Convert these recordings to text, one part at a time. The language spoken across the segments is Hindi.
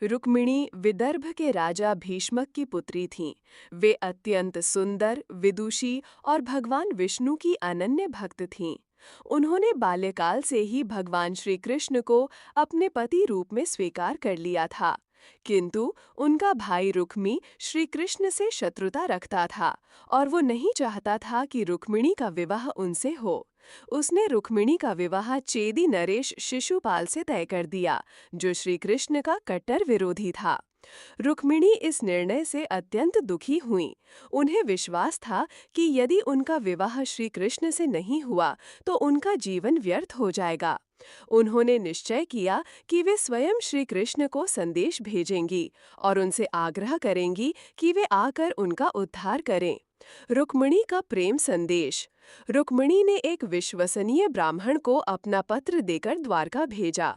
रुक्मिणी विदर्भ के राजा भीष्मक की पुत्री थीं। वे अत्यंत सुंदर, विदुषी और भगवान विष्णु की अनन्य भक्त थीं। उन्होंने बाल्यकाल से ही भगवान श्री कृष्ण को अपने पति रूप में स्वीकार कर लिया था। किंतु उनका भाई रुक्मी श्री कृष्ण से शत्रुता रखता था और वो नहीं चाहता था कि रुक्मिणी का विवाह उनसे हो। उसने रुक्मिणी का विवाह चेदी नरेश शिशुपाल से तय कर दिया, जो श्री कृष्ण का कट्टर विरोधी था। रुक्मिणी इस निर्णय से अत्यंत दुखी हुईं। उन्हें विश्वास था कि यदि उनका विवाह श्री कृष्ण से नहीं हुआ तो उनका जीवन व्यर्थ हो जाएगा। उन्होंने निश्चय किया कि वे स्वयं श्री कृष्ण को संदेश भेजेंगी और उनसे आग्रह करेंगी कि वे आकर उनका उद्धार करें। रुक्मिणी का प्रेम संदेश। रुक्मिणी ने एक विश्वसनीय ब्राह्मण को अपना पत्र देकर द्वारका भेजा।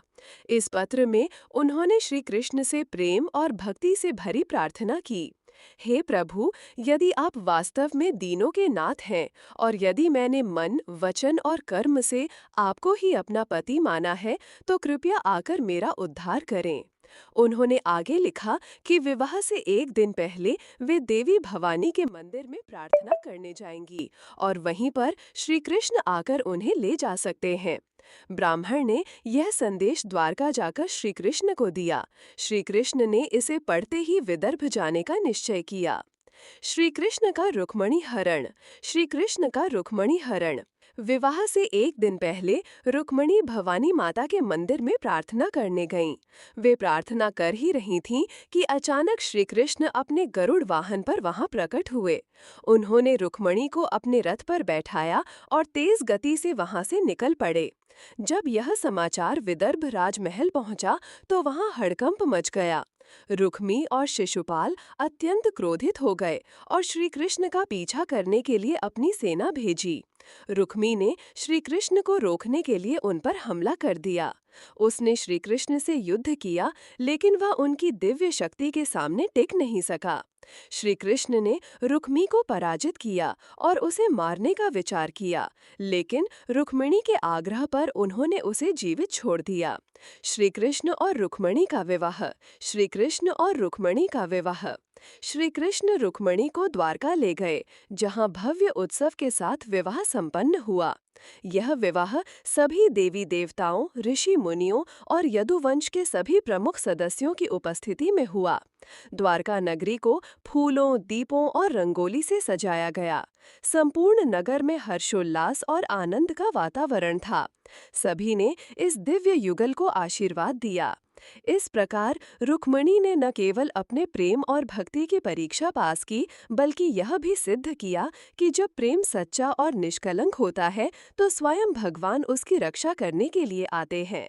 इस पत्र में उन्होंने श्री कृष्ण से प्रेम और भक्ति से भरी प्रार्थना की। हे प्रभु, यदि आप वास्तव में दीनों के नाथ हैं और यदि मैंने मन, वचन और कर्म से आपको ही अपना पति माना है, तो कृपया आकर मेरा उद्धार करें। उन्होंने आगे लिखा कि विवाह से एक दिन पहले वे देवी भवानी के मंदिर में प्रार्थना करने जाएंगी और वहीं पर श्री कृष्ण आकर उन्हें ले जा सकते हैं। ब्राह्मण ने यह संदेश द्वारका जाकर श्री कृष्ण को दिया। श्री कृष्ण ने इसे पढ़ते ही विदर्भ जाने का निश्चय किया। श्री कृष्ण का रुक्मिणी हरण। श्री कृष्ण का रुक्मिणी हरण। विवाह से एक दिन पहले रुक्मिणी भवानी माता के मंदिर में प्रार्थना करने गईं। वे प्रार्थना कर ही रही थीं कि अचानक श्री कृष्ण अपने गरुड़ वाहन पर वहां प्रकट हुए। उन्होंने रुक्मिणी को अपने रथ पर बैठाया और तेज गति से वहां से निकल पड़े। जब यह समाचार विदर्भ राजमहल पहुंचा तो वहां हड़कंप मच गया। रुक्मी और शिशुपाल अत्यंत क्रोधित हो गए और श्री कृष्ण का पीछा करने के लिए अपनी सेना भेजी। रुक्मी ने श्री कृष्ण को रोकने के लिए उन पर हमला कर दिया। उसने श्री कृष्ण से युद्ध किया, लेकिन वह उनकी दिव्य शक्ति के सामने टिक नहीं सका। श्री कृष्ण ने रुक्मी को पराजित किया और उसे मारने का विचार किया, लेकिन रुक्मिणी के आग्रह पर उन्होंने उसे जीवित छोड़ दिया। श्री कृष्ण और रुक्मिणी का विवाह। श्री कृष्ण और रुक्मिणी का विवाह। श्री कृष्ण रुक्मिणी को द्वारका ले गए, जहां भव्य उत्सव के साथ विवाह संपन्न हुआ। यह विवाह सभी देवी देवताओं, ऋषि मुनियों और यदुवंश के सभी प्रमुख सदस्यों की उपस्थिति में हुआ। द्वारका नगरी को फूलों, दीपों और रंगोली से सजाया गया। संपूर्ण नगर में हर्षोल्लास और आनंद का वातावरण था। सभी ने इस दिव्य युगल को आशीर्वाद दिया। इस प्रकार रुक्मिणी ने न केवल अपने प्रेम और भक्ति की परीक्षा पास की, बल्कि यह भी सिद्ध किया कि जब प्रेम सच्चा और निष्कलंक होता है तो स्वयं भगवान उसकी रक्षा करने के लिए आते हैं।